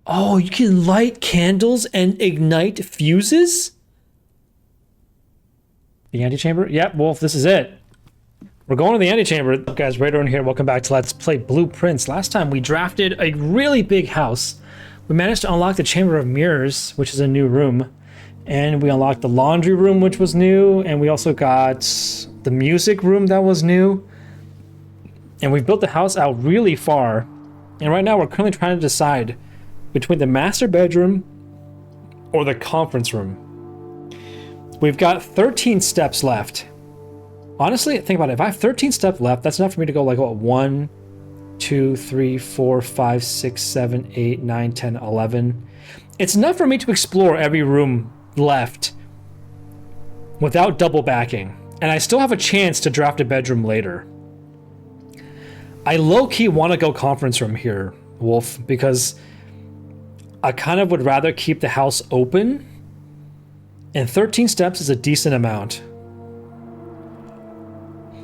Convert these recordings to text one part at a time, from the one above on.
Oh, you can light candles and ignite fuses? The antechamber? Yep, Wolf, this is it. We're going to the antechamber. Guys, right over here. Welcome back to Let's Play Blueprints. Last time we drafted a really big house. We managed to unlock the Chamber of Mirrors, which is a new room. And we unlocked the laundry room, which was new. And we also got the music room that was new. And we've built the house out really far. And right now we're currently trying to decide between the master bedroom or the conference room. We've got 13 steps left. Honestly, think about it. If I have 13 steps left, that's enough for me to go like, what, 1, 2, 3, 4, 5, 6, 7, 8, 9, 10, 11. It's enough for me to explore every room left without double backing. And I still have a chance to draft a bedroom later. I low-key want to go conference room here, Wolf, because I kind of would rather keep the house open. And 13 steps is a decent amount.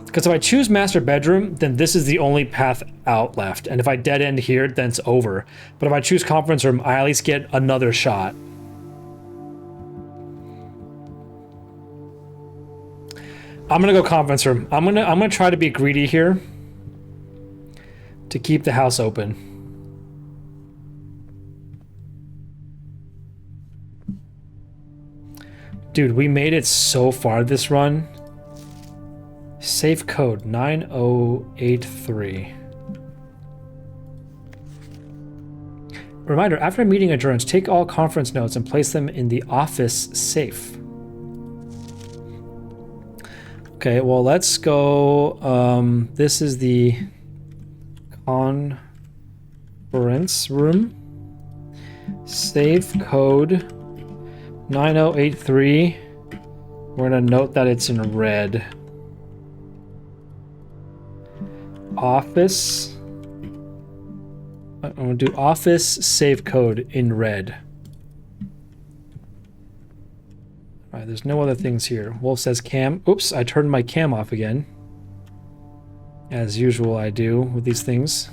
Because if I choose master bedroom, then this is the only path out left. And if I dead end here, then it's over. But if I choose conference room, I at least get another shot. I'm gonna go conference room. I'm gonna try to be greedy here to keep the house open. Dude, we made it so far this run. Safe code 9083. Reminder, after a meeting adjourns, take all conference notes and place them in the office safe. Okay, well, let's go. This is the conference room. Safe code 9083. We're gonna note that it's in red. Office. I'm gonna do office save code in red. Alright, there's no other things here. Wolf says cam. Oops, I turned my cam off again. As usual, I do with these things.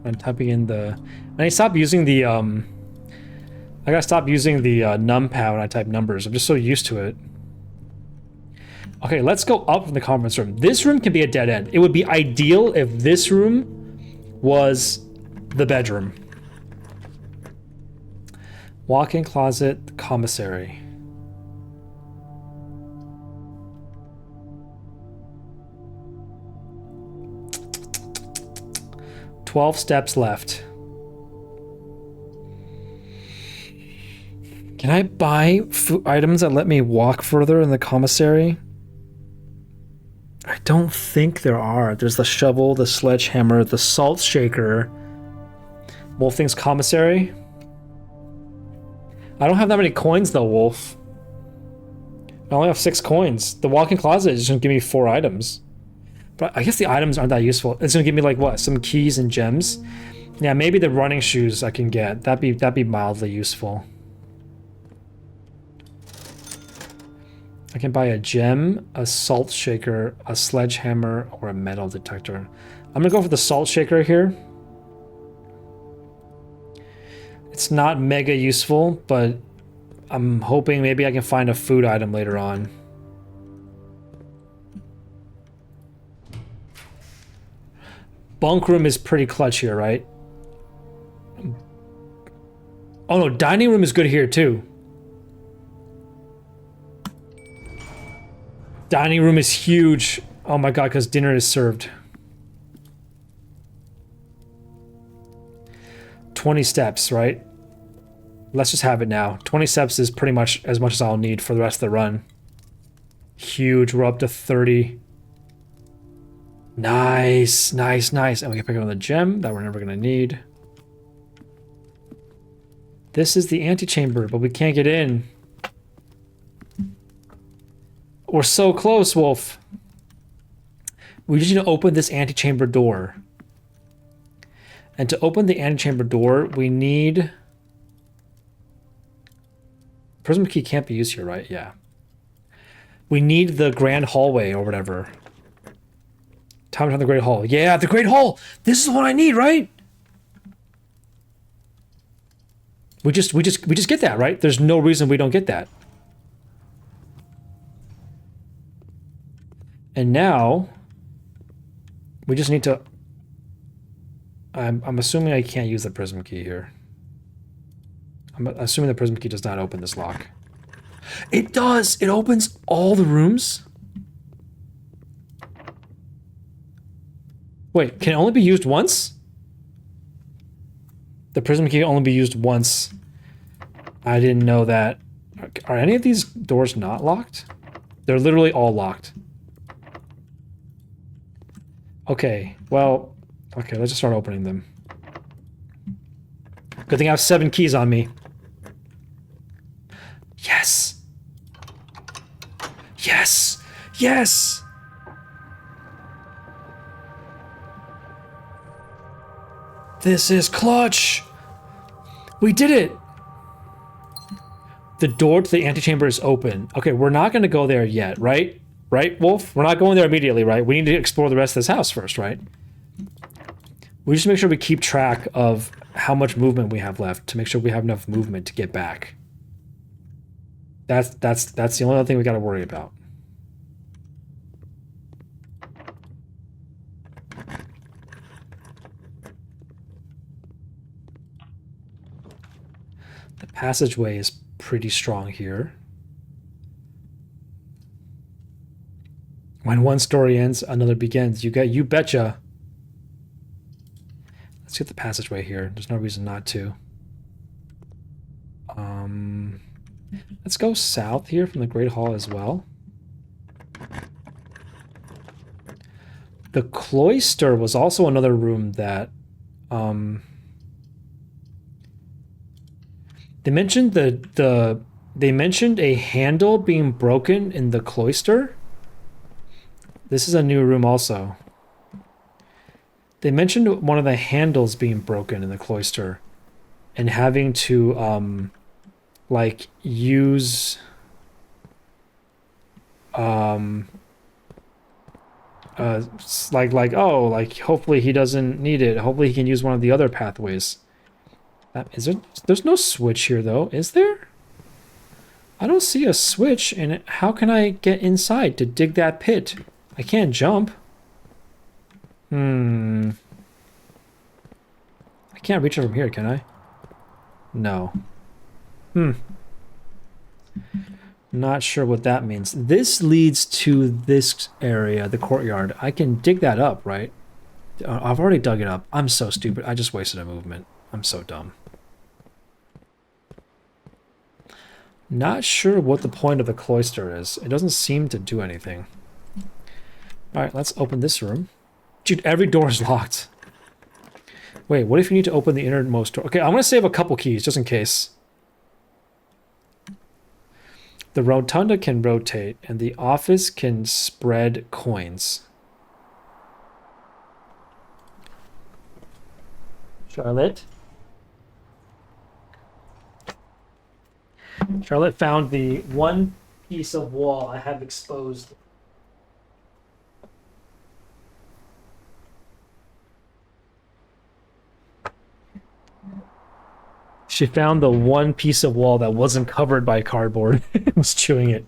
I'm typing in the. I stop using the I gotta stop using the numpad when I type numbers. I'm just so used to it. Okay, let's go up from the conference room. This room can be a dead end. It would be ideal if this room was the bedroom. Walk-in closet, commissary. "12 steps left. Can I buy food items that let me walk further in the commissary? I don't think there are. There's the shovel, the sledgehammer, the salt shaker. Wolf thinks commissary. I don't have that many coins though, Wolf. I only have 6 coins. The walk-in closet is just gonna give me 4 items. But I guess the items aren't that useful. It's gonna give me like what? Some keys and gems? Yeah, maybe the running shoes I can get. That'd be mildly useful. I can buy a gem, a salt shaker, a sledgehammer, or a metal detector. I'm gonna go for the salt shaker here. It's not mega useful, but I'm hoping maybe I can find a food item later on. Bunk room is pretty clutch here, right? Oh no, dining room is good here too. Dining room is huge. Oh my god, because dinner is served. 20 steps, right? Let's just have it now. 20 steps is pretty much as I'll need for the rest of the run. Huge. We're up to 30. Nice, nice, nice. And we can pick up another gem that we're never going to need. This is the antechamber, but we can't get in. We're so close, Wolf. We just need to open this antechamber door. And to open the antechamber door, we need... Prism key can't be used here, right? Yeah. We need the grand hallway or whatever. Time to turn the Great Hall. Yeah, the Great Hall! This is what I need, right? We just get that, right? There's no reason we don't get that. And now we just need to. I'm assuming I can't use the prism key here. I'm assuming the prism key does not open this lock. It does! It opens all the rooms? Wait, can it only be used once? The prism key can only be used once. I didn't know that. Are any of these doors not locked? They're literally all locked. Okay, well... Okay, let's just start opening them. Good thing I have 7 keys on me. Yes! Yes! Yes! This is clutch! We did it! The door to the antechamber is open. Okay, we're not going to go there yet, right? Right, Wolf? We're not going there immediately, right? We need to explore the rest of this house first, right? We just make sure we keep track of how much movement we have left to make sure we have enough movement to get back. That's the only other thing we got to worry about. The passageway is pretty strong here. When one story ends, another begins. You betcha. Let's get the passageway here. There's no reason not to. Let's go south here from the Great Hall as well. The cloister was also another room that they mentioned they mentioned a handle being broken in the cloister. This is a new room also. They mentioned one of the handles being broken in the cloister and having to like use like hopefully he doesn't need it. Hopefully he can use one of the other pathways. There's no switch here though, is there? I don't see a switch, and how can I get inside to dig that pit? I can't jump. I can't reach it from here, can I? No. Not sure what that means. This leads to this area, the courtyard. I can dig that up, right? I've already dug it up. I'm so stupid. I just wasted a movement. I'm so dumb. Not sure what the point of the cloister is. It doesn't seem to do anything. Alright, let's open this room. Dude, every door is locked. Wait, what if you need to open the innermost door? Okay, I'm going to save a couple keys, just in case. The rotunda can rotate, and the office can spread coins. Charlotte? Charlotte found the one piece of wall I have exposed. She found the one piece of wall that wasn't covered by cardboard. Was chewing it.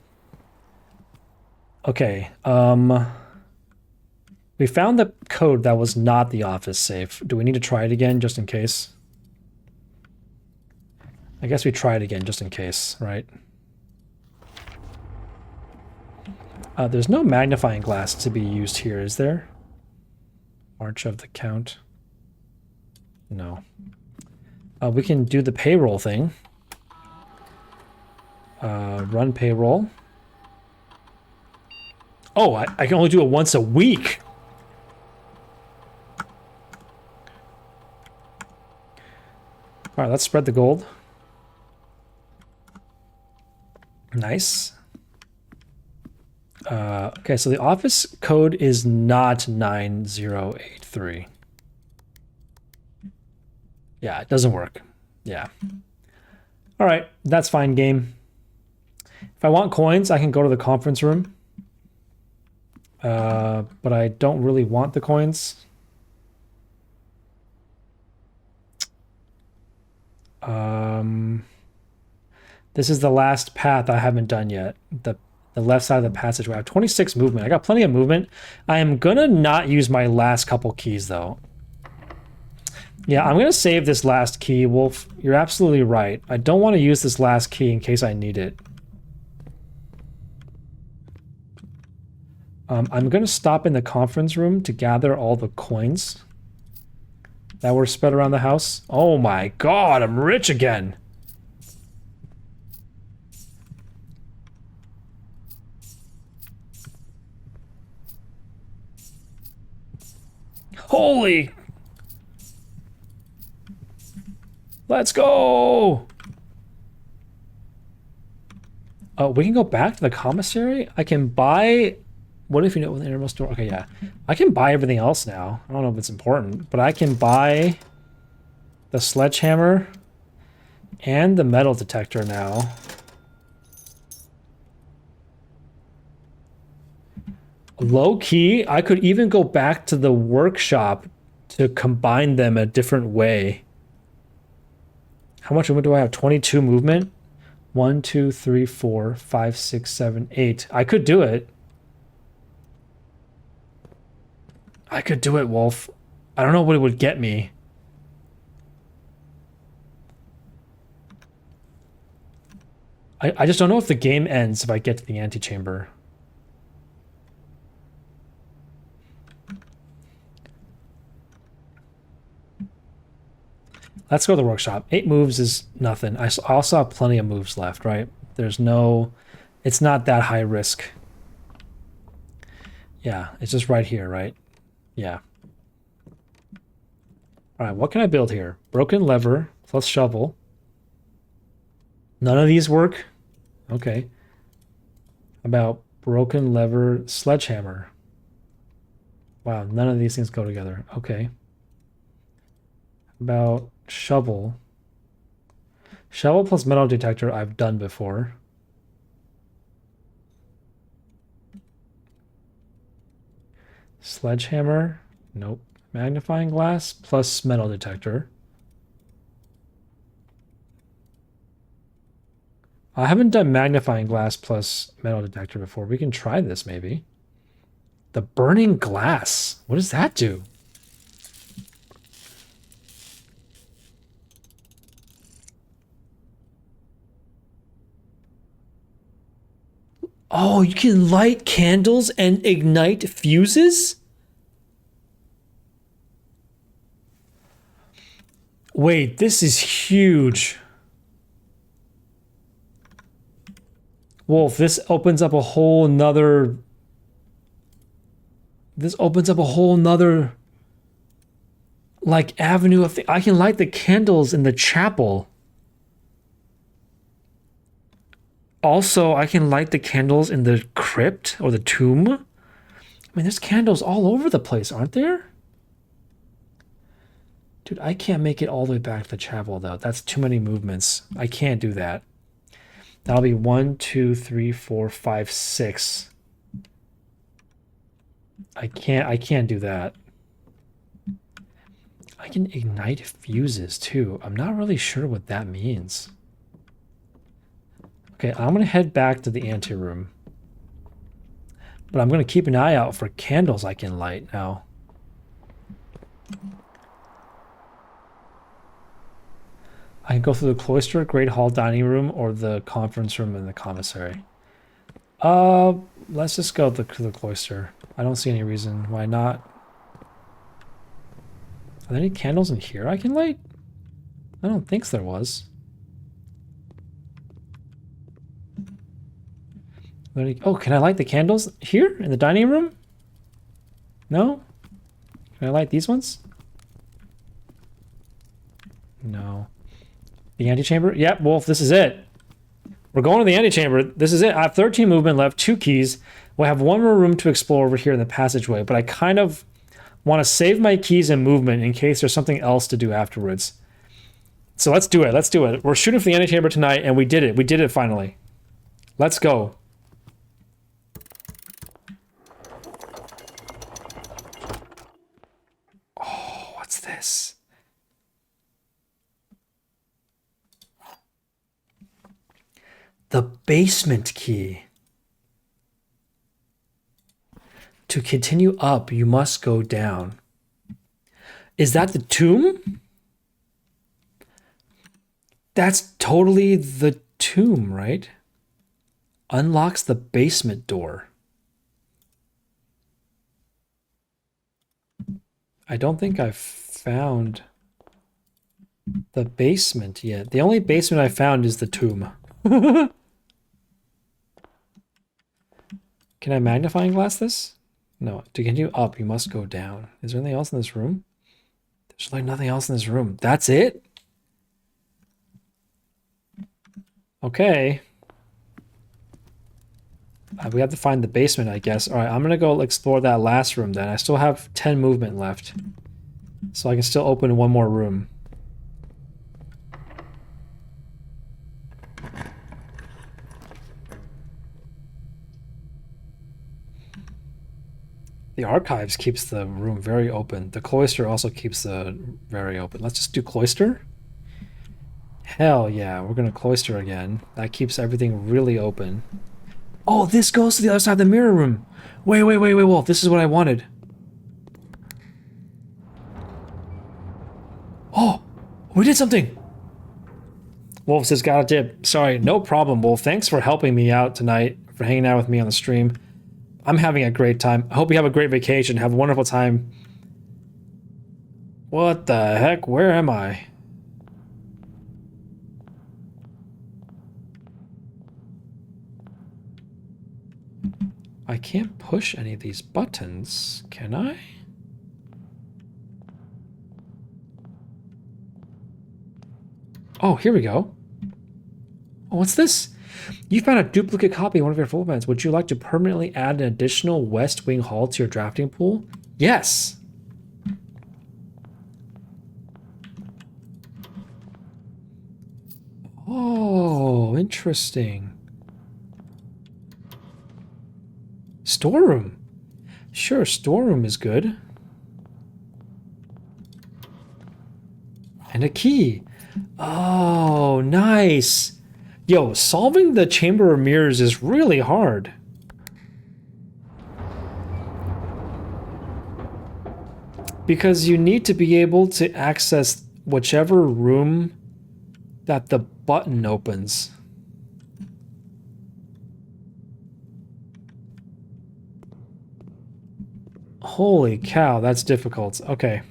Okay, we found the code that was not the office safe. Do we need to try it again just in case? I guess we try it again just in case, right? There's no magnifying glass to be used here, is there? March of the Count. No. We can do the payroll thing. Run payroll. Oh, I can only do it once a week. All right, let's spread the gold. Nice. Okay, so the office code is not 9083. Yeah, it doesn't work. Yeah. All right, that's fine, game. If I want coins, I can go to the conference room. But I don't really want the coins. This is the last path I haven't done yet. The left side of the passageway. I have 26 movement. I got plenty of movement. I am gonna not use my last couple keys though. Yeah, I'm gonna save this last key, Wolf. You're absolutely right. I don't want to use this last key in case I need it. I'm gonna stop in the conference room to gather all the coins that were spread around the house. Oh my god, I'm rich again. Holy! Let's go! Oh, we can go back to the commissary? I can buy... What if you know the innermost door? Okay, yeah. I can buy everything else now. I don't know if it's important, but I can buy the sledgehammer and the metal detector now. Low key, I could even go back to the workshop to combine them a different way. How much movement do I have? 22 movement? 1, 2, 3, 4, 5, 6, 7, 8. I could do it. I could do it, Wolf. I don't know what it would get me. I just don't know if the game ends if I get to the antechamber. Let's go to the workshop. 8 moves is nothing. I also have plenty of moves left, right? There's no... It's not that high risk. Yeah, it's just right here, right? Yeah. Alright, what can I build here? Broken lever plus shovel. None of these work? Okay. About broken lever sledgehammer. Wow, none of these things go together. Okay. About shovel. Shovel plus metal detector I've done before. Sledgehammer. Nope. Magnifying glass plus metal detector. I haven't done magnifying glass plus metal detector before. We can try this maybe. The burning glass. What does that do? Oh, you can light candles and ignite fuses? Wait, this is huge. Wolf, this opens up a whole nother... This opens up a whole nother... like, avenue of... I can light the candles in the chapel. Also, I can light the candles in the crypt or the tomb. I mean, there's candles all over the place, aren't there? Dude, I can't make it all the way back to the chapel, though. That's too many movements. I can't do that. That'll be 1, 2, 3, 4, 5, 6. I can't do that. I can ignite fuses, too. I'm not really sure what that means. Okay, I'm going to head back to the anteroom. But I'm going to keep an eye out for candles I can light now. I can go through the cloister, great hall dining room, or the conference room in the commissary. Let's just go to the cloister. I don't see any reason why not. Are there any candles in here I can light? I don't think there was. Oh, can I light the candles here in the dining room? No? Can I light these ones? No. The antechamber? Yep, Wolf, this is it. We're going to the antechamber. This is it. I have 13 movement left, 2 keys. We'll have one more room to explore over here in the passageway, but I kind of want to save my keys and movement in case there's something else to do afterwards. So let's do it. Let's do it. We're shooting for the antechamber tonight, and we did it. We did it finally. Let's go. Oh, what's this? basement key. To continue up, you must go down. Is that the tomb? That's totally the tomb, right? Unlocks the basement door. I don't think I've found the basement yet. The only basement I found is the tomb. Can I magnifying glass this? No. To continue up, you must go down. Is there anything else in this room? There's like nothing else in this room. That's it? Okay. We have to find the basement, I guess. All right, I'm going to go explore that last room then. I still have 10 movement left. So I can still open one more room. The archives keeps the room very open. The cloister also keeps the very open. Let's just do cloister. Hell yeah, we're going to cloister again. That keeps everything really open. Oh, this goes to the other side of the mirror room. Wait, Wolf. This is what I wanted. Oh, we did something. Wolf says, got a tip. Sorry, no problem, Wolf. Thanks for helping me out tonight, for hanging out with me on the stream. I'm having a great time. I hope you have a great vacation. Have a wonderful time. What the heck? Where am I? I can't push any of these buttons, can I? Oh, here we go. Oh, what's this? You found a duplicate copy of one of your full events. Would you like to permanently add an additional West Wing Hall to your drafting pool? Yes. Oh, interesting. Storeroom. Sure, storeroom is good. And a key. Oh, nice. Yo, solving the Chamber of Mirrors is really hard. Because you need to be able to access whichever room that the button opens. Holy cow, that's difficult. Okay.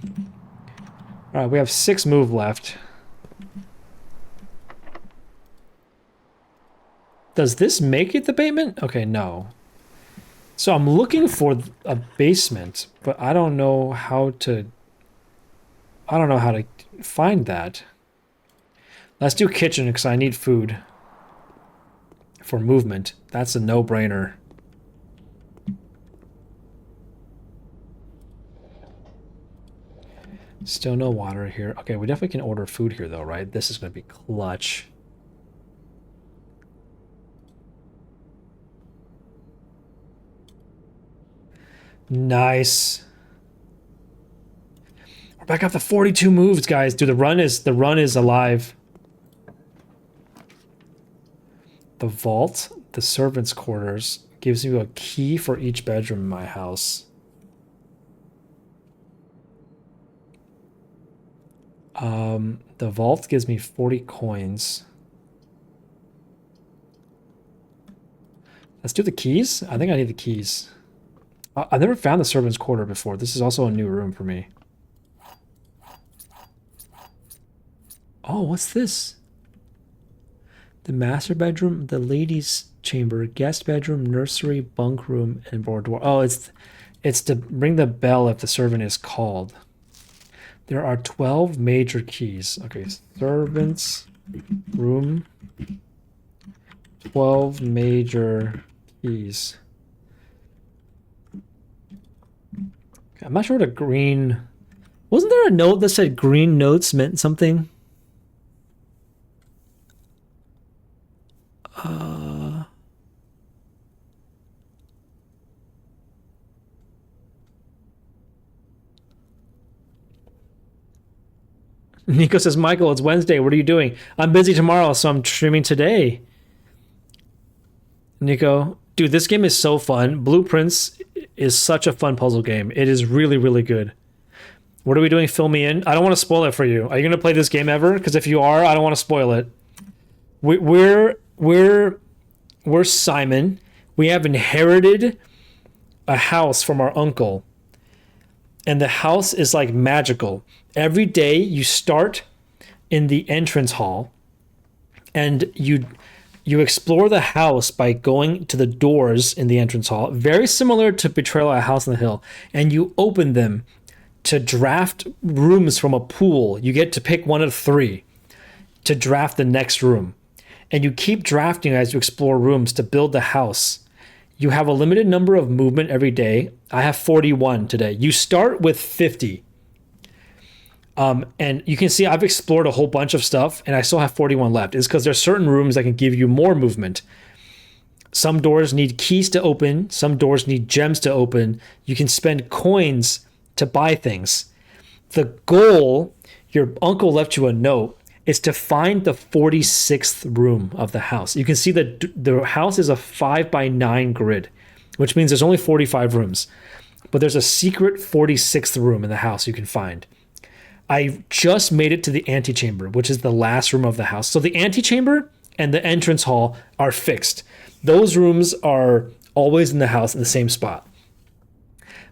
Alright, we have 6 move left. Does this make it the basement? Okay, no. So I'm looking for a basement, but I don't know how to... I don't know how to find that. Let's do kitchen, because I need food. For movement. That's a no-brainer. Still no water here. Okay, we definitely can order food here, though, right? This is going to be clutch. Nice. We're back up to 42 moves, guys. Dude, the run is alive. The vault, the servants' quarters, gives you a key for each bedroom in my house. The vault gives me 40 coins. Let's do the keys. I think I need the keys. I've never found the servants' quarter before. This is also a new room for me. Oh, what's this? The master bedroom, the ladies' chamber, guest bedroom, nursery, bunk room, and boudoir. Oh, it's to ring the bell if the servant is called. There are 12 major keys. Okay, servants, room, 12 major keys. I'm not sure what a green... Wasn't there a note that said green notes meant something? Nico says, Michael, it's Wednesday. What are you doing? I'm busy tomorrow, so I'm streaming today. Nico. Dude, this game is so fun. Blueprints is such a fun puzzle game. It is really, really good. What are we doing? Fill me in. I don't want to spoil it for you. Are you going to play this game ever? Because if you are, I don't want to spoil it. We're Simon. We have inherited a house from our uncle, and the house is like magical. Every day you start in the entrance hall, and you explore the house by going to the doors in the entrance hall, very similar to Betrayal at House on the Hill, and you open them to draft rooms from a pool. You get to pick one of three to draft the next room. And you keep drafting as you explore rooms to build the house. You have a limited number of movement every day. I have 41 today. You start with 50. And you can see I've explored a whole bunch of stuff and I still have 41 left. It's because there's certain rooms that can give you more movement. Some doors need keys to open. Some doors need gems to open. You can spend coins to buy things. The goal, your uncle left you a note, is to find the 46th room of the house. You can see that the house is a 5x9 grid, which means there's only 45 rooms. But there's a secret 46th room in the house you can find. I just made it to the antechamber, which is the last room of the house. So the antechamber and the entrance hall are fixed. Those rooms are always in the house in the same spot.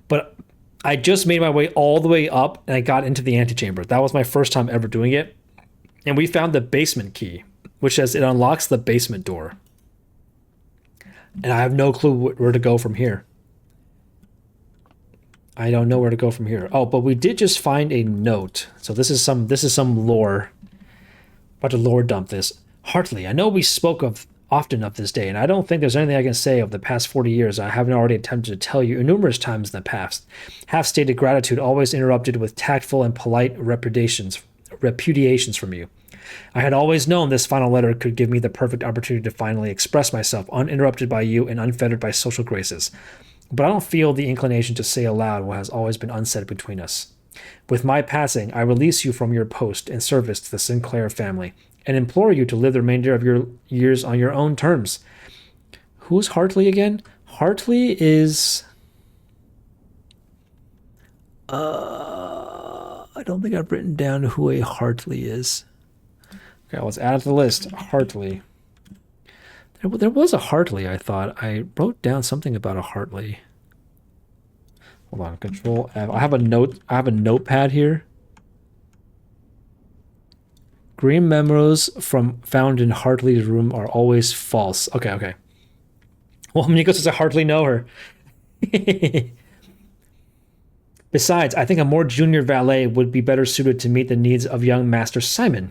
But I just made my way all the way up and I got into the antechamber. That was my first time ever doing it. And we found the basement key, which says it unlocks the basement door. And I have no clue where to go from here. I don't know where to go from here. Oh, but we did just find a note. So this is some lore. About to lore dump this. Hartley, I know we spoke often of this day, and I don't think there's anything I can say of the past 40 years I haven't already attempted to tell you numerous times in the past. Half-stated gratitude always interrupted with tactful and polite repudiations from you. I had always known this final letter could give me the perfect opportunity to finally express myself, uninterrupted by you and unfettered by social graces. But I don't feel the inclination to say aloud what has always been unsaid between us. With my passing, I release you from your post and service to the Sinclair family, and implore you to live the remainder of your years on your own terms. Who's Hartley again? Hartley is... I don't think I've written down who a Hartley is. Okay, let's add it to the list. Hartley. There was a Hartley, I thought. I wrote down something about a Hartley. Hold on, Control F. I have a notepad here. Green memos found in Hartley's room are always false. Okay. Well, Nico says I hardly know her. Besides, I think a more junior valet would be better suited to meet the needs of young Master Simon.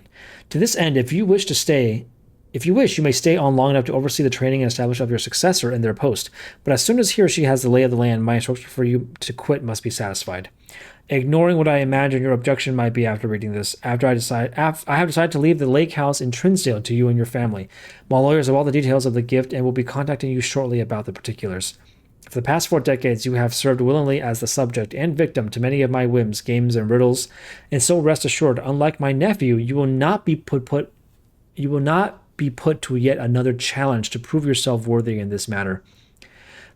To this end, if you wish, you may stay on long enough to oversee the training and establishment of your successor in their post. But as soon as he or she has the lay of the land, my instruction for you to quit must be satisfied. Ignoring what I imagine your objection might be after reading this, I have decided to leave the lake house in Trinsdale to you and your family. My lawyers have all the details of the gift and will be contacting you shortly about the particulars. For the past 4 decades, you have served willingly as the subject and victim to many of my whims, games, and riddles, and so rest assured, unlike my nephew, you will not be put to yet another challenge to prove yourself worthy in this matter.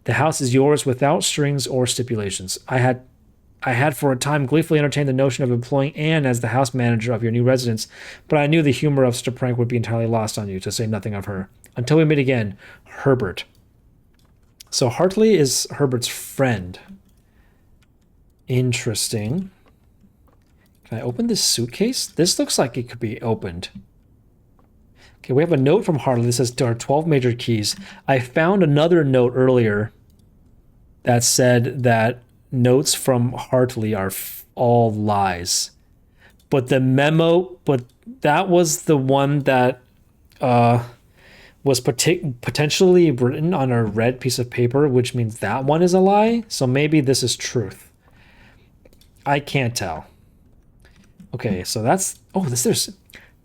The house is yours without strings or stipulations. I had for a time gleefully entertained the notion of employing Anne as the house manager of your new residence, but I knew the humor of such a prank would be entirely lost on you, to say nothing of her. Until we meet again, Herbert. So Hartley is Herbert's friend. Interesting. Can I open this suitcase? This looks like it could be opened. Okay, we have a note from Hartley that says there are 12 major keys. I found another note earlier that said that notes from Hartley are all lies. But that was the one that was potentially written on a red piece of paper, which means that one is a lie. So maybe this is truth. I can't tell. Okay, so there's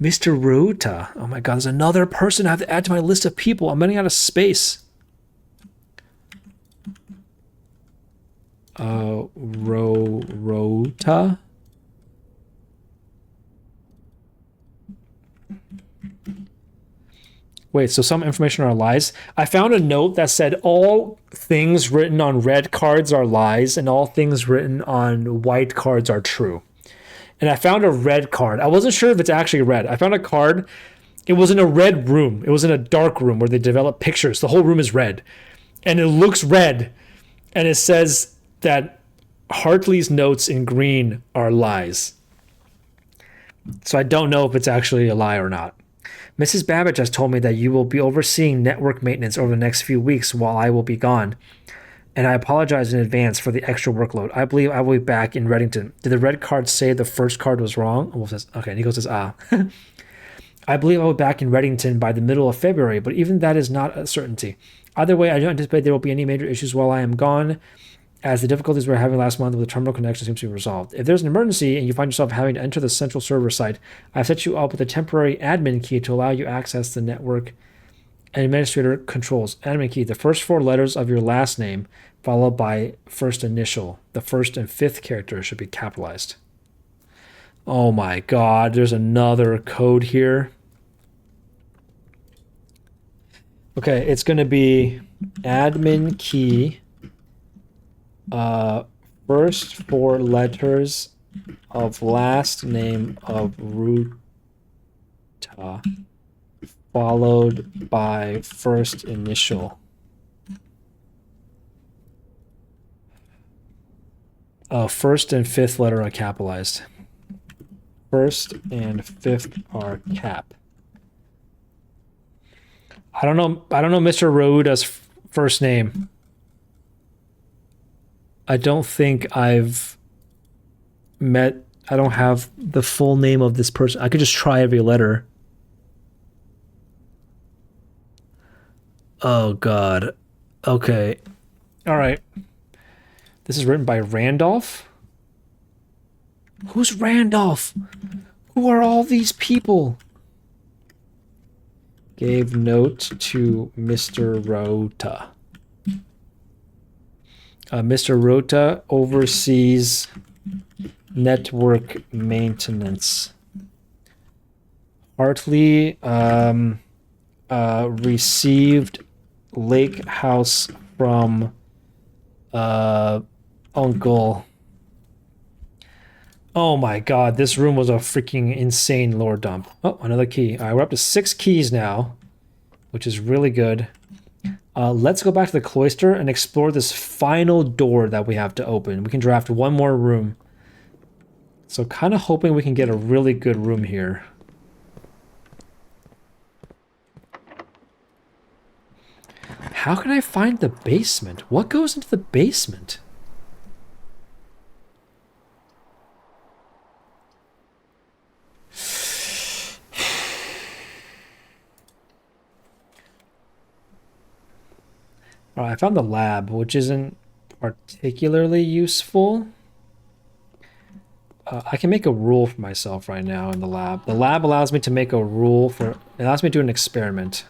Mr. Ruta. Oh my god, there's another person I have to add to my list of people. I'm running out of space. Rota? Wait, so some information are lies? I found a note that said all things written on red cards are lies and all things written on white cards are true. And I found a red card. I wasn't sure if it's actually red. I found a card. It was in a red room. It was in a dark room where they develop pictures. The whole room is red. And it looks red. And it says that Hartley's notes in green are lies. So I don't know if it's actually a lie or not. Mrs. Babbage has told me that you will be overseeing network maintenance over the next few weeks while I will be gone. And I apologize in advance for the extra workload. I believe I will be back in Reddington. Did the red card say the first card was wrong? Wolf says, okay, Nico says, ah. I believe I will be back in Reddington by the middle of February, but even that is not a certainty. Either way, I don't anticipate there will be any major issues while I am gone, as the difficulties we were having last month with the terminal connection seems to be resolved. If there's an emergency and you find yourself having to enter the central server site, I've set you up with a temporary admin key to allow you access the network and administrator controls. Admin key, the first 4 letters of your last name, followed by first initial. The first and 5th character should be capitalized. Oh my god, there's another code here. Okay, it's going to be admin key, first 4 letters of last name of Ruta, followed by first initial. First and 5th letter are capitalized. First and 5th are cap. I don't know Mr. Rhoda's first name. I don't think I've met, I don't have the full name of this person. I could just try every letter. Oh god. Okay. All right. This is written by Randolph. Who's Randolph? Who are all these people? Gave note to Mr. Rota. Mr. Rota oversees network maintenance. Hartley received Lake House from Uncle. Oh my god, this room was a freaking insane lore dump. Oh, another key. All right, we're up to 6 keys now, which is really good. Let's go back to the cloister and explore this final door that we have to open. We can draft 1 more room. So kind of hoping we can get a really good room here. How can I find the basement? What goes into the basement? All right, I found the lab, which isn't particularly useful. I can make a rule for myself right now in the lab. The lab allows me to make a rule for... It allows me to do an experiment.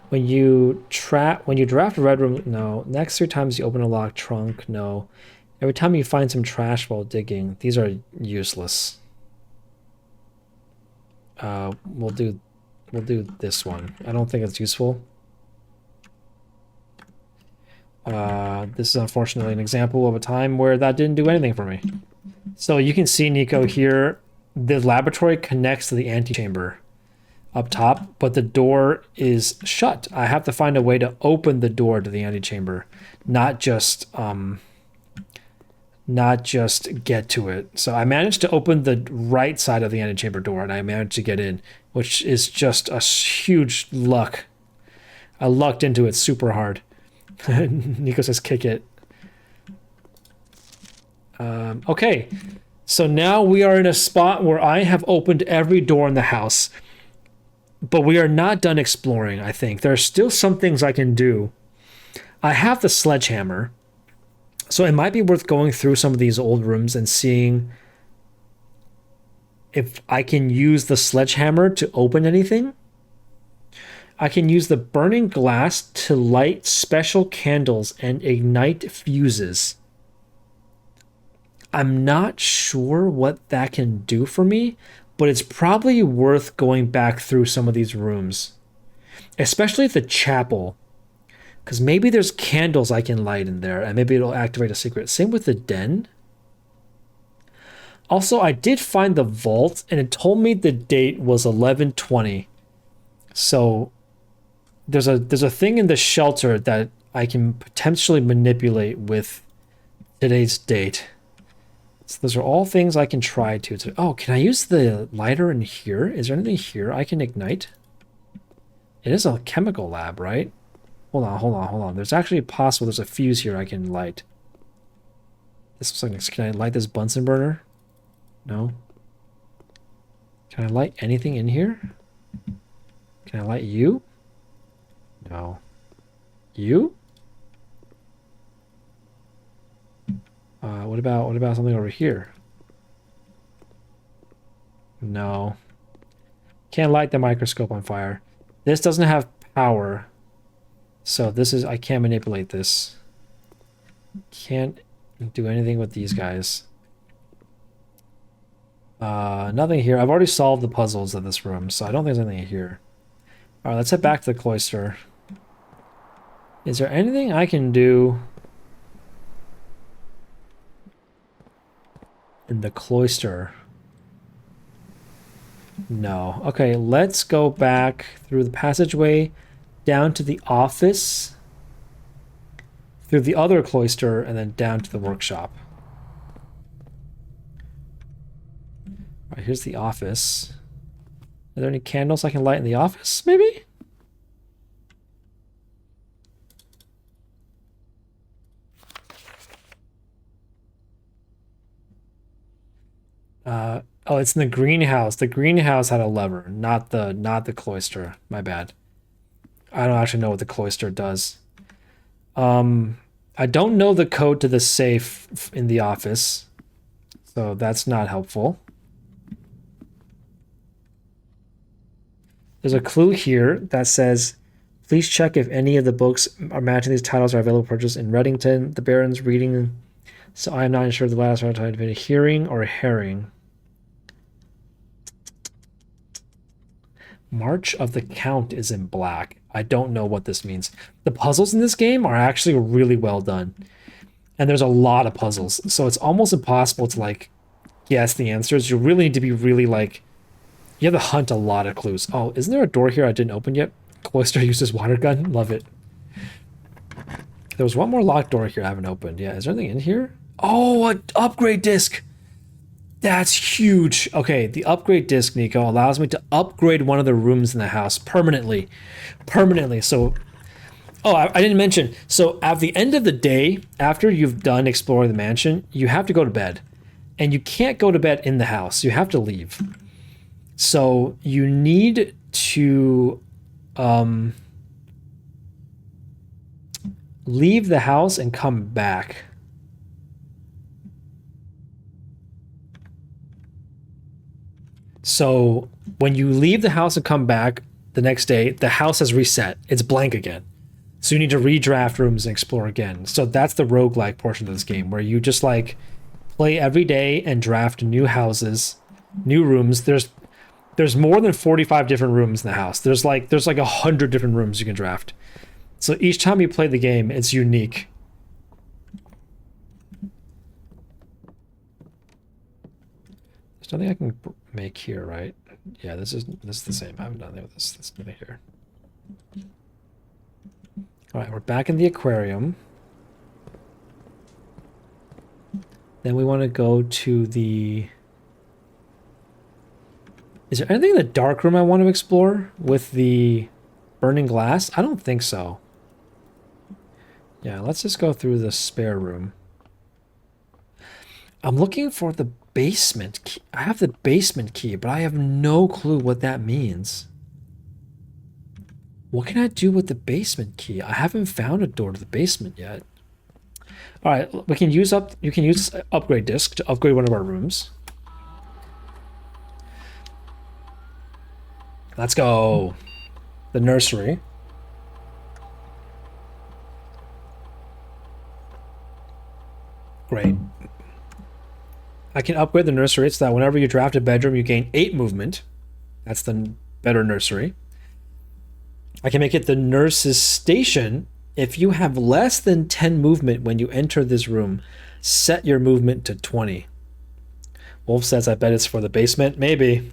When you draft a red room, no. Next 3 times you open a locked trunk, no. Every time you find some trash while digging, these are useless. We'll do this one. I don't think it's useful. This is unfortunately an example of a time where that didn't do anything for me. So you can see, Nico, here, the laboratory connects to the antechamber up top, but the door is shut. I have to find a way to open the door to the antechamber, not just get to it. So I managed to open the right side of the antechamber door, and I managed to get in, which is just a huge luck. I lucked into it super hard. Nico says kick it. Okay, so now we are in a spot where I have opened every door in the house, but we are not done exploring, I think. There are still some things I can do. I have the sledgehammer, so it might be worth going through some of these old rooms and seeing if I can use the sledgehammer to open anything. I can use the burning glass to light special candles and ignite fuses. I'm not sure what that can do for me, but it's probably worth going back through some of these rooms, especially the chapel, because maybe there's candles I can light in there, and maybe it'll activate a secret. Same with the den. Also, I did find the vault, and it told me the date was 11/20. So there's a thing in the shelter that I can potentially manipulate with today's date. So those are all things I can try to. Oh, can I use the lighter in here? Is there anything here I can ignite? It is a chemical lab, right? Hold on. There's actually possible there's a fuse here I can light. This looks like, can I light this Bunsen burner? No. Can I light anything in here? Can I light you? No. You? What about something over here? No. Can't light the microscope on fire. This doesn't have power. So this is, I can't manipulate this. Can't do anything with these guys. Nothing here. I've already solved the puzzles of this room, so I don't think there's anything here. Alright, let's head back to the cloister. Is there anything I can do in the cloister? No. Okay, let's go back through the passageway down to the office, through the other cloister, and then down to the workshop. All right, here's the office. Are there any candles I can light in the office, maybe? Oh, it's in the greenhouse. The greenhouse had a lever, not the cloister. My bad. I don't actually know what the cloister does. I don't know the code to the safe in the office, so that's not helpful. There's a clue here that says, please check if any of the books are matching these titles are available for purchase in Reddington. The Baron's reading, so I am not sure the last one had been a hearing or a herring. March of the Count is in black. I don't know what this means. The puzzles in this game are actually really well done. And there's a lot of puzzles. So it's almost impossible to like guess the answers. You really need to be really like, you have to hunt a lot of clues. Oh, isn't there a door here I didn't open yet? Cloister uses water gun. Love it. There was one more locked door here I haven't opened. Yeah, is there anything in here? Oh, an upgrade disc. That's huge. Okay, the upgrade disc, Nico, allows me to upgrade one of the rooms in the house permanently. So, oh, I didn't mention. So at the end of the day, after you've done exploring the mansion, you have to go to bed. And you can't go to bed in the house. You have to leave. So you need to leave the house and come back. So when you leave the house and come back the next day, the house has reset. It's blank again. So you need to redraft rooms and explore again. So that's the roguelike portion of this game, where you just like play every day and draft new houses, new rooms. There's more than 45 different rooms in the house. There's like 100 different rooms you can draft. So each time you play the game, it's unique. There's nothing I can make here, right? Yeah, this is the same. I haven't done anything with this. There's nothing here. All right, we're back in the aquarium. Then we want to go to the... Is there anything in the dark room I want to explore with the burning glass? I don't think so. Yeah, let's just go through the spare room. I'm looking for the basement key. I have the basement key, but I have no clue what that means. What can I do with the basement key? I haven't found a door to the basement yet. All right, you can use this upgrade disc to upgrade one of our rooms. Let's go. The nursery. Great. I can upgrade the nursery so that whenever you draft a bedroom, you gain 8 movement. That's the better nursery. I can make it the nurse's station. If you have less than 10 movement when you enter this room, set your movement to 20. Wolf says, I bet it's for the basement. Maybe.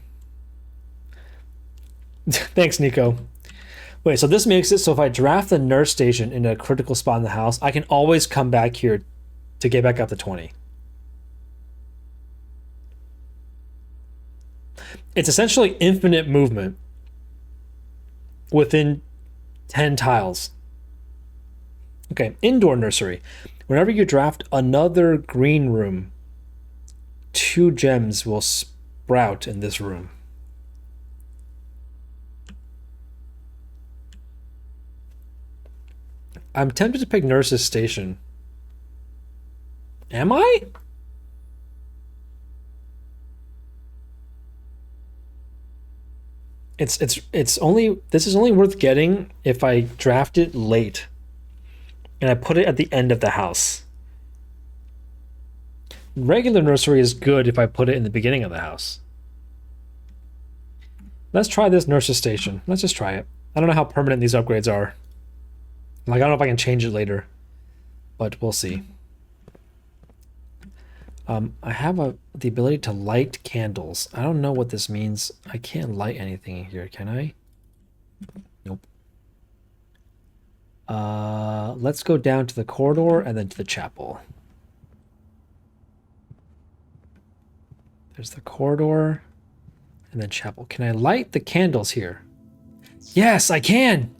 Thanks, Nico. Wait, so this makes it so if I draft the nurse station in a critical spot in the house, I can always come back here to get back up to 20. It's essentially infinite movement within 10 tiles. Okay, indoor nursery. Whenever you draft another green room, 2 gems will sprout in this room. I'm tempted to pick nurse's station. Am I? It's only, this is only worth getting if I draft it late and I put it at the end of the house. Regular nursery is good if I put it in the beginning of the house. Let's try this nurse's station. Let's just try it. I don't know how permanent these upgrades are. Like, I don't know if I can change it later, but we'll see. I have the ability to light candles. I don't know what this means. I can't light anything in here, can I? Nope. Let's go down to the corridor and then to the chapel. There's the corridor and then chapel. Can I light the candles here? Yes, I can!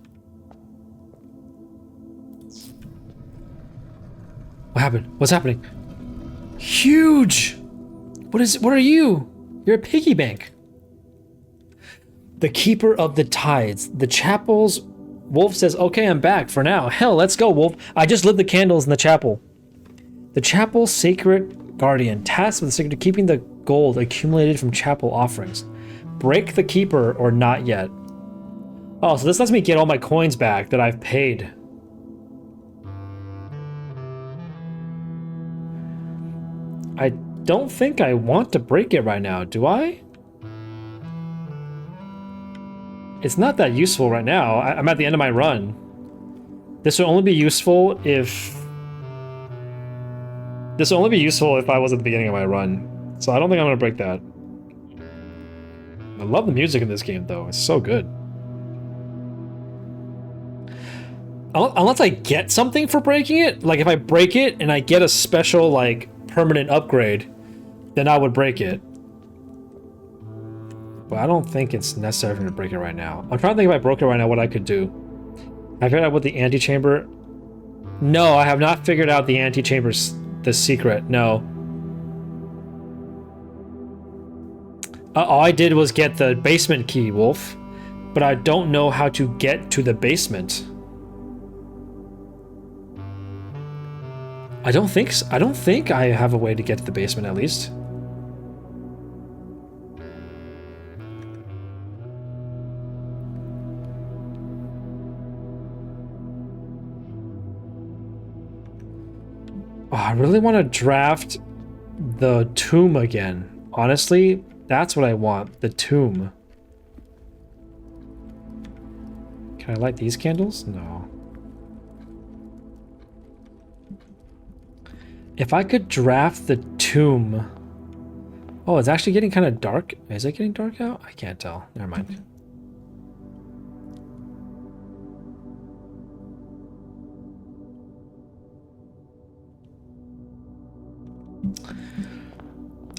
What happened? What's happening? Huge! What are you? You're a piggy bank. The keeper of the tides. The chapel's... Wolf says, okay, I'm back for now. Hell, let's go, Wolf. I just lit the candles in the chapel. The chapel's sacred guardian, tasked with the secret of keeping the gold accumulated from chapel offerings. Break the keeper or not yet. Oh, so this lets me get all my coins back that I've paid. I don't think I want to break it right now, do I? It's not that useful right now. I'm at the end of my run. This will only be useful if... This will only be useful if I was at the beginning of my run. So I don't think I'm gonna break that. I love the music in this game, though. It's so good. Unless I get something for breaking it, like if I break it and I get a special, like, permanent upgrade, then I would break it. But I don't think it's necessary for me to break it right now. I'm trying to think if I broke it right now, what I could do. I figured out what the antechamber... No, I have not figured out the antechamber's the secret, no. All I did was get the basement key, Wolf. But I don't know how to get to the basement. I don't think I have a way to get to the basement, at least. Oh, I really want to draft the tomb again. Honestly, that's what I want, the tomb. Can I light these candles? No. If I could draft the tomb... Oh, it's actually getting kind of dark. Is it getting dark out? I can't tell. Never mind.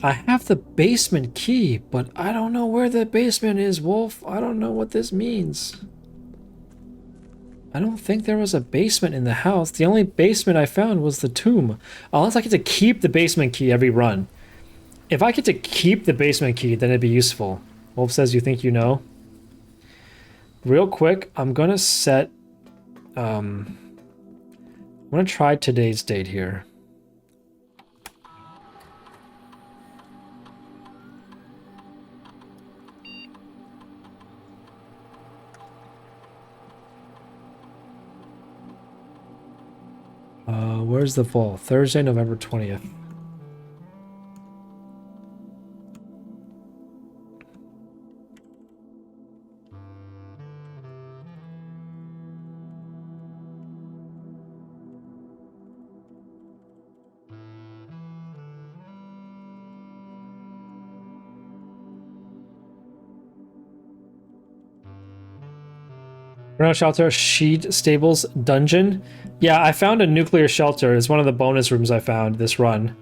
I have the basement key, but I don't know where the basement is, Wolf. I don't know what this means. I don't think there was a basement in the house. The only basement I found was the tomb. Unless I get to keep the basement key every run. If I get to keep the basement key, then it'd be useful. Wolf says you think you know. Real quick, I'm gonna set... I'm gonna try today's date here. Where's the vault? Thursday, November 20th. Ground shelter, sheet, stables, dungeon. Yeah, I found a nuclear shelter. It's one of the bonus rooms I found this run.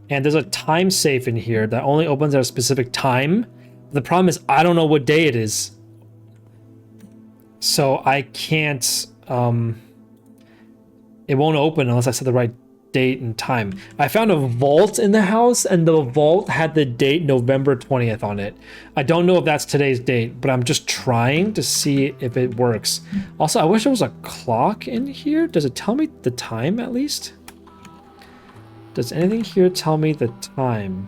And there's a time safe in here that only opens at a specific time. The problem is I don't know what day it is. So I can't, it won't open unless I set the right date and time. I found a vault in the house, and the vault had the date November 20th on it. I don't know if that's today's date, but I'm just trying to see if it works. Also, I wish there was a clock in here. Does it tell me the time at least? Does anything here tell me the time?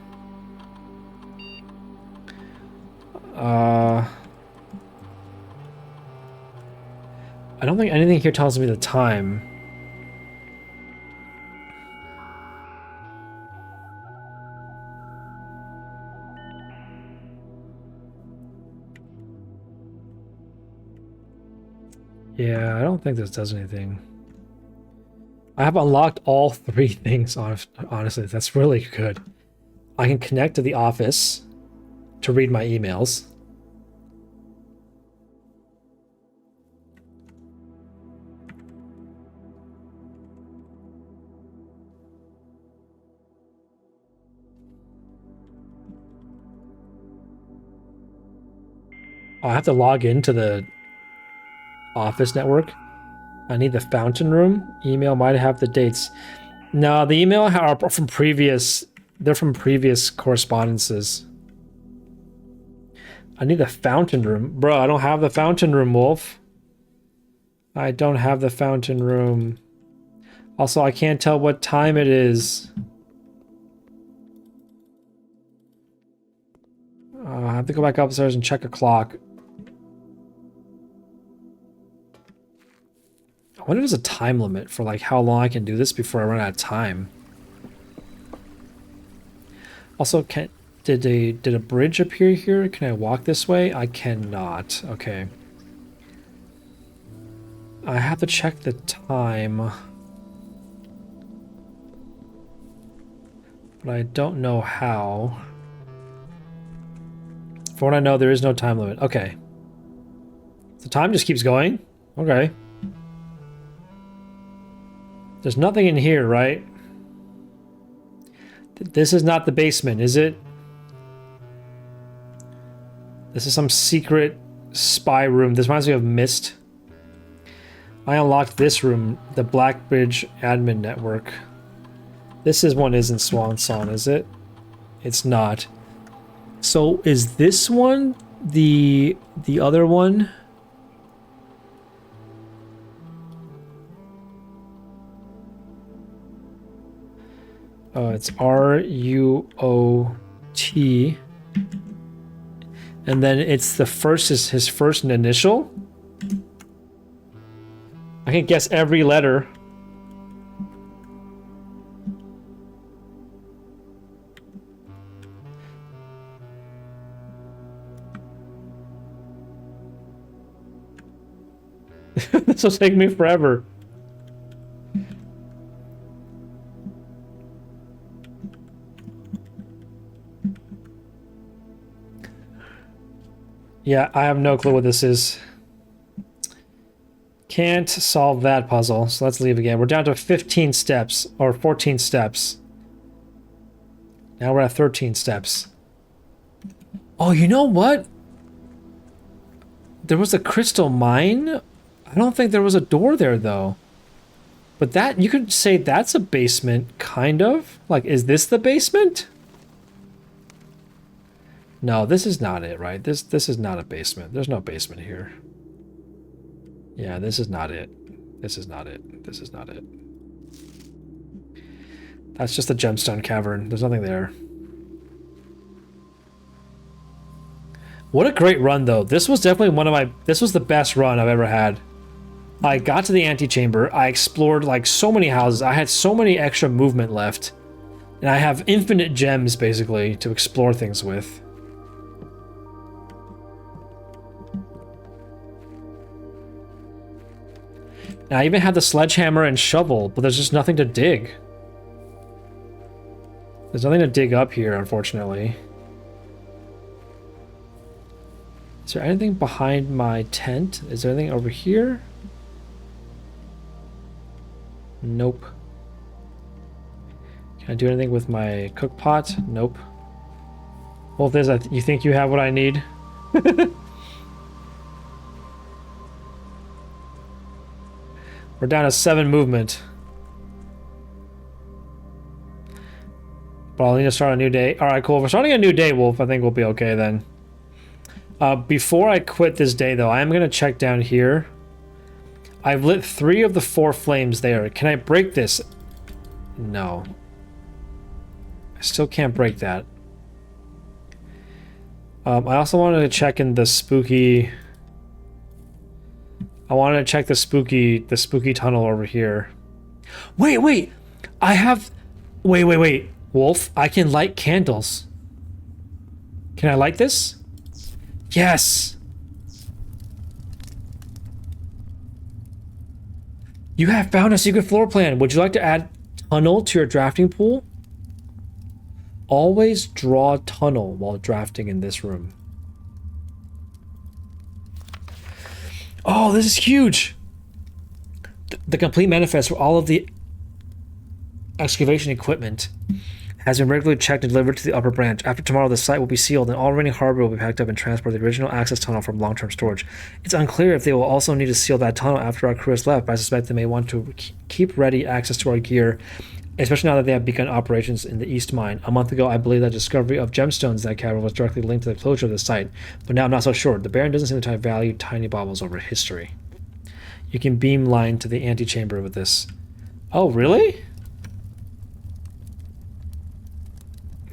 I don't think anything here tells me the time. Yeah, I don't think this does anything. I have unlocked all 3 things, honestly. That's really good. I can connect to the office to read my emails. I have to log into the office network. I need the fountain room. Email might have the dates. No, the email are from previous. They're from previous correspondences. I need the fountain room. Bro, I don't have the fountain room, Wolf. I don't have the fountain room. Also, I can't tell what time it is. I have to go back upstairs and check a clock. I wonder if there's a time limit for like how long I can do this before I run out of time. Also, did a bridge appear here? Can I walk this way? I cannot. Okay. I have to check the time. But I don't know how. For what I know, there is no time limit. Okay. The time just keeps going? Okay. There's nothing in here, right? This is not the basement, is it? This is some secret spy room. This reminds me of Myst. I unlocked this room, the Blackbridge admin network. This one isn't Swan Song, is it? It's not. So is this one the other one? It's R-U-O-T. And then it's the first is his first initial. I can guess every letter. This will take me forever. Yeah, I have no clue what this is. Can't solve that puzzle, so let's leave again. We're down to 15 steps, or 14 steps. Now we're at 13 steps. Oh, you know what? There was a crystal mine? I don't think there was a door there, though. But that, you could say that's a basement, kind of. Like, is this the basement? No, this is not it, right? This is not a basement. There's no basement here. Yeah, this is not it. This is not it. This is not it. That's just a gemstone cavern. There's nothing there. What a great run, though. This was definitely this was the best run I've ever had. I got to the antechamber. I explored like so many houses. I had so many extra movement left. And I have infinite gems, basically, to explore things with. Now, I even had the sledgehammer and shovel, but there's just nothing to dig. There's nothing to dig up here, unfortunately. Is there anything behind my tent? Is there anything over here? Nope. Can I do anything with my cook pot? Nope. Well, if there's a, you think you have what I need? We're down to 7 movement. But I'll need to start a new day. Alright, cool. If we're starting a new day, Wolf, I think we'll be okay then. Before I quit this day, though, I am going to check down here. I've lit 3 of the 4 flames there. Can I break this? No. I still can't break that. I also wanted to check in the spooky... I wanted to check the spooky tunnel over here. Wait! I have... Wait. Wolf, I can light candles. Can I light this? Yes! You have found a secret floor plan. Would you like to add tunnel to your drafting pool? Always draw tunnel while drafting in this room. Oh, this is huge! The complete manifest for all of the excavation equipment has been regularly checked and delivered to the upper branch. After tomorrow, the site will be sealed and all remaining hardware will be packed up and transported to the original access tunnel from long-term storage. It's unclear if they will also need to seal that tunnel after our crew has left, but I suspect they may want to keep ready access to our gear, especially now that they have begun operations in the East Mine. A month ago, I believe that discovery of gemstones in that cavern was directly linked to the closure of the site, but now I'm not so sure. The Baron doesn't seem to value tiny baubles over history. You can beam line to the antechamber with this. Oh, really?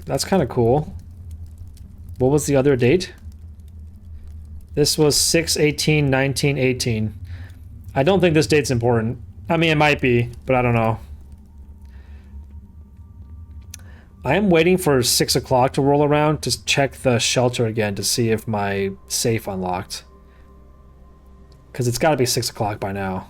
That's kind of cool. What was the other date? This was 6/18/1918. I don't think this date's important. I mean, it might be, but I don't know. I am waiting for 6 o'clock to roll around to check the shelter again to see if my safe unlocked. Because it's got to be 6 o'clock by now.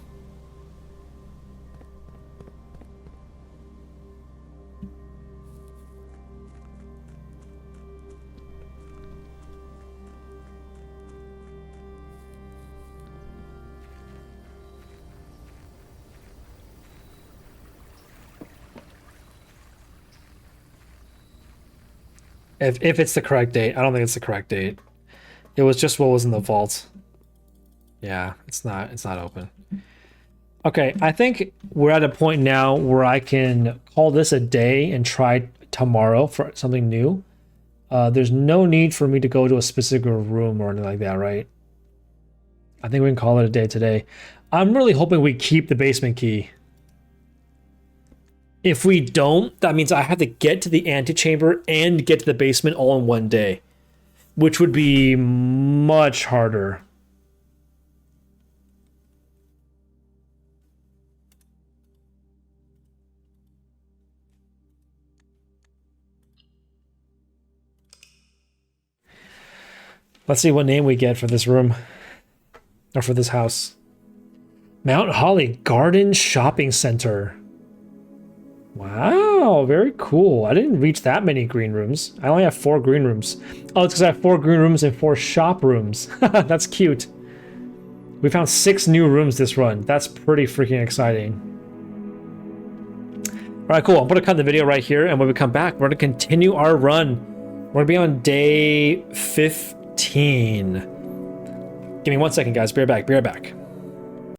If it's the correct date. I don't think it's the correct date. It was just what was in the vault. Yeah, it's not open. Okay, I think we're at a point now where I can call this a day and try tomorrow for something new. There's no need for me to go to a specific room or anything like that, right? I think we can call it a day today. I'm really hoping we keep the basement key. If we don't, that means I have to get to the antechamber and get to the basement all in one day, which would be much harder. Let's see what name we get for this room, or for this house. Mount Holly Garden Shopping Center. Wow, very cool. I didn't reach that many green rooms. I only have 4 green rooms. Oh, it's because I have 4 green rooms and 4 shop rooms. That's cute. We found 6 new rooms this run. That's pretty freaking exciting. All right, cool. I'm going to cut the video right here, and when we come back, we're going to continue our run. We're going to be on day 15. Give me 1 second, guys. Be right back.